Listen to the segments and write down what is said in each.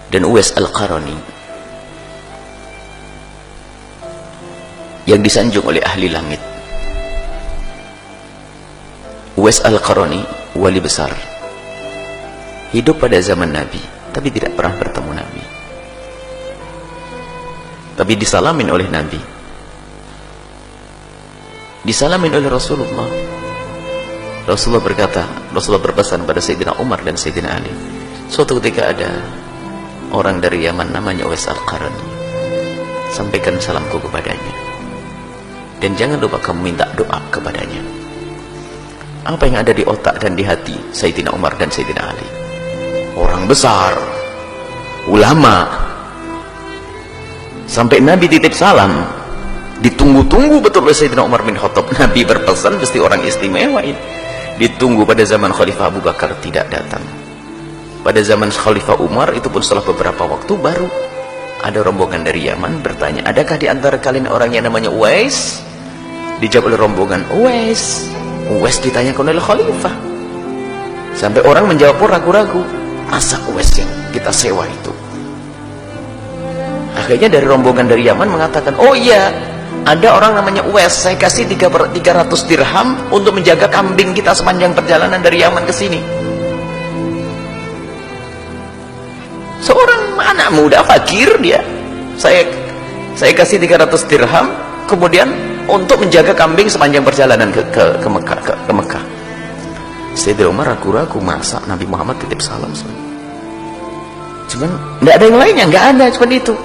dan Uwais Al-Qarani yang disanjung oleh ahli langit. Uwais Al-Qarani wali besar, hidup pada zaman Nabi tapi tidak pernah bertemu Nabi, tapi disalamin oleh Nabi, disalamin oleh Rasulullah. Rasulullah berkata, Rasulullah berpesan pada Sayyidina Umar dan Sayyidina Ali, suatu ketika ada orang dari Yaman namanya Uwais Al-Qarani, sampaikan salamku kepadanya dan jangan lupa kamu minta doa kepadanya. Apa yang ada di otak dan di hati Sayyidina Umar dan Sayyidina Ali, orang besar, ulama, sampai Nabi titip salam, ditunggu-tunggu betul oleh Sayyidina Umar bin Khattab. Nabi berpesan mesti orang istimewa ini. Ditunggu pada zaman Khalifah Abu Bakar tidak datang. Pada zaman Khalifah Umar itu pun setelah beberapa waktu baru ada rombongan dari Yaman bertanya, adakah di antara kalian orang yang namanya Uwais? Dijawab oleh rombongan, Uwais. Uwais ditanyakan oleh Khalifah, sampai orang menjawab pun ragu-ragu, masa Uwais yang kita sewa itu? Akhirnya dari rombongan dari Yaman mengatakan, oh iya, ada orang namanya Uwais, saya kasih 300 dirham untuk menjaga kambing kita sepanjang perjalanan dari Yaman ke sini. Seorang anak muda fakir dia, saya kasih 300 dirham kemudian untuk menjaga kambing sepanjang perjalanan ke Mekah. Sayyidina Umar ragu-ragu, masa Nabi Muhammad titip salam? Cuman tidak ada yang lainnya, nggak ada, cuman itu.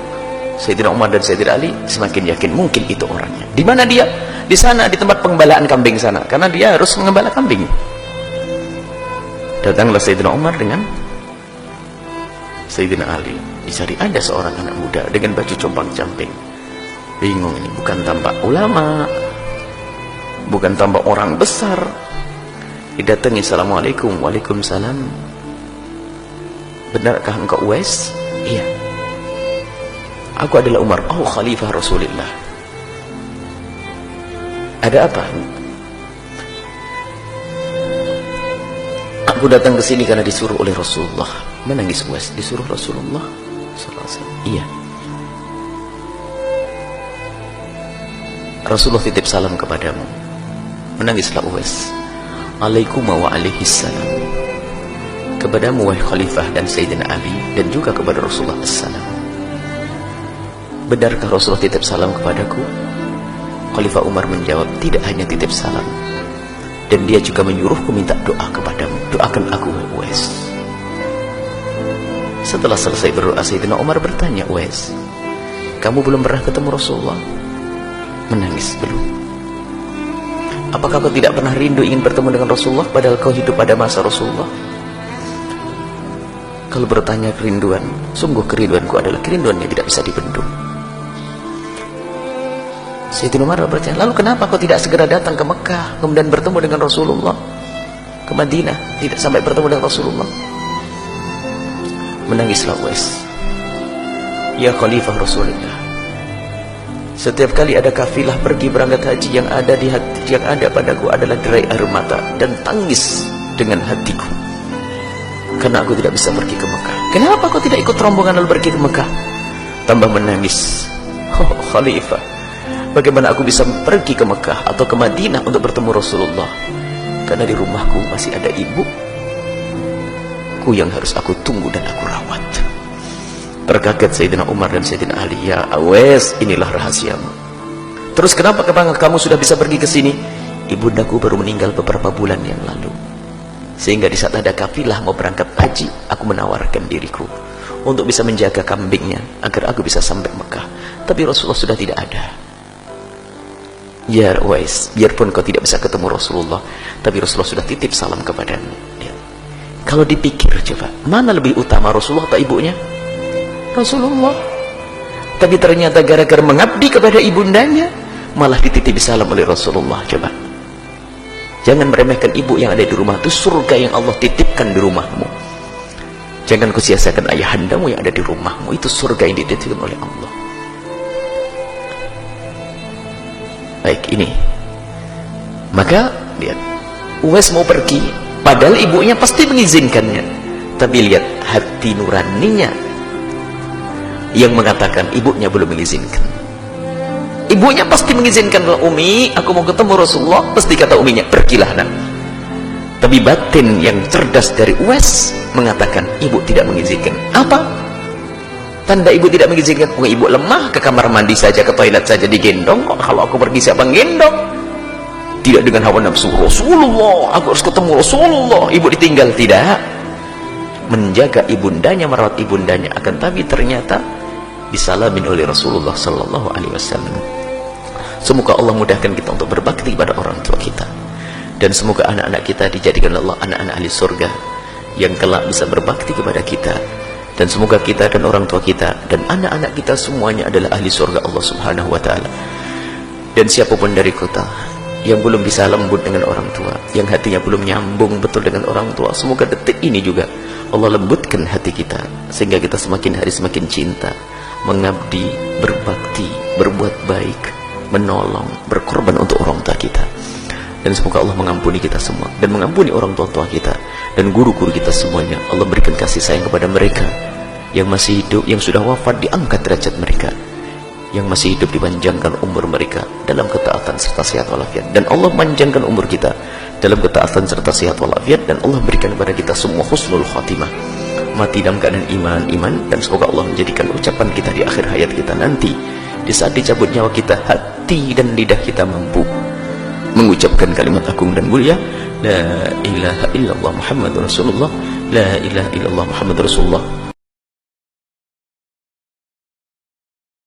Sayyidina Umar dan Sayyidina Ali semakin yakin mungkin itu orangnya. Di mana dia? Di sana, di tempat penggembalaan kambing sana, karena dia harus mengembala kambing. Datanglah Sayyidina Umar dengan Sayyidina Ali, dicari ada seorang anak muda dengan baju compang-camping. Bingung ini, bukan tampak ulama, bukan tampak orang besar. Didatangi, assalamualaikum. Waalaikumsalam. Benarkah engkau Uwais? Iya. Aku adalah Umar. Oh, Khalifah Rasulullah. Ada apa? Aku datang ke sini karena disuruh oleh Rasulullah. Menangis Uwais, disuruh Rasulullah sallallahu alaihi wasallam. Iya. Rasulullah titip salam kepadamu. Menangislah Uwais. Alaikum wa alaihissalam. Kepadamu wahai Khalifah dan Sayyidina Ali, dan juga kepada Rasulullah assalam. Benarkah Rasulullah titip salam kepadaku? Khalifah Umar menjawab, tidak hanya titip salam, dan dia juga menyuruhku minta doa kepadamu. Doakan aku wahai Uwais. Setelah selesai berdoa, Sayyidina Umar bertanya, Uwais, kamu belum pernah ketemu Rasulullah? Menangis, belum. Apakah kau tidak pernah rindu ingin bertemu dengan Rasulullah padahal kau hidup pada masa Rasulullah? Kalau bertanya kerinduan, sungguh kerinduanku adalah kerinduan yang tidak bisa dibendung. Sayyidina Umar bertanya, lalu kenapa kau tidak segera datang ke Mekah kemudian bertemu dengan Rasulullah, ke Madinah, tidak sampai bertemu dengan Rasulullah? Menangislah Uwais. Ya Khalifah Rasulullah, setiap kali ada kafilah pergi berangkat haji, yang ada di hati, yang ada padaku adalah derai air mata dan tangis dengan hatiku, karena aku tidak bisa pergi ke Mekah. Kenapa kau tidak ikut rombongan lalu pergi ke Mekah? Tambah menangis. Oh Khalifah, bagaimana aku bisa pergi ke Mekah atau ke Madinah untuk bertemu Rasulullah? Karena di rumahku masih ada ibuku yang harus aku tunggu dan aku rawat. Terkaget Sayyidina Umar dan Sayyidina Ali. Ya Uwais, inilah rahasiamu. Terus kenapa kamu sudah bisa pergi ke sini? Ibundaku baru meninggal beberapa bulan yang lalu, sehingga di saat ada kafilah mau berangkat haji, aku menawarkan diriku untuk bisa menjaga kambingnya agar aku bisa sampai Mekah. Tapi Rasulullah sudah tidak ada. Ya Uwais, biarpun kau tidak bisa ketemu Rasulullah, tapi Rasulullah sudah titip salam kepadamu. Ya. Kalau dipikir coba, mana lebih utama, Rasulullah atau ibunya? Rasulullah. Tapi ternyata gara-gara mengabdi kepada ibundanya, malah dititip salam oleh Rasulullah. Coba, jangan meremehkan ibu yang ada di rumah. Itu surga yang Allah titipkan di rumahmu. Jangan kau sia-siakan ayahandamu yang ada di rumahmu. Itu surga yang dititipkan oleh Allah. Baik, ini maka lihat, Uwais mau pergi padahal ibunya pasti mengizinkannya, tapi lihat hati nuraninya yang mengatakan ibunya belum mengizinkan. Ibunya pasti mengizinkan. Umi, aku mau ketemu Rasulullah. Pasti kata uminya, pergilah nak. Tapi batin yang cerdas dari Uwais mengatakan ibu tidak mengizinkan. Apa tanda ibu tidak mengizinkan? Ibu lemah, ke kamar mandi saja, ke toilet saja digendong. Kok kalau aku pergi siapa yang gendong? Tidak dengan hawa nafsu. Rasulullah, aku harus ketemu Rasulullah. Ibu ditinggal, tidak. Menjaga ibundanya, merawat ibundanya. Akan tapi ternyata disalamin oleh Rasulullah sallallahu alaihi wasallam. Semoga Allah mudahkan kita untuk berbakti pada orang tua kita, dan semoga anak-anak kita dijadikan Allah anak-anak ahli surga yang kelak bisa berbakti kepada kita, dan semoga kita dan orang tua kita dan anak-anak kita semuanya adalah ahli surga Allah subhanahu wa ta'ala. Dan siapapun dari kita yang belum bisa lembut dengan orang tua, yang hatinya belum nyambung betul dengan orang tua, semoga detik ini juga Allah lembutkan hati kita, sehingga kita semakin hari semakin cinta, mengabdi, berbakti, berbuat baik, menolong, berkorban untuk orang tua kita. Dan semoga Allah mengampuni kita semua, dan mengampuni orang tua kita dan guru-guru kita semuanya. Allah berikan kasih sayang kepada mereka yang masih hidup, yang sudah wafat diangkat derajat mereka, yang masih hidup dipanjangkan umur mereka dalam ketaatan serta sehat walafiat. Dan Allah panjangkan umur kita dalam ketaatan serta sehat walafiat, dan Allah berikan kepada kita semua husnul khatimah, mati dalam keadaan iman, dan semoga Allah menjadikan ucapan kita di akhir hayat kita nanti, di saat dicabut nyawa kita, hati dan lidah kita mampu mengucapkan kalimat agung dan mulia, la ilaha illallah Muhammadur Rasulullah, la ilaha illallah Muhammadur Rasulullah.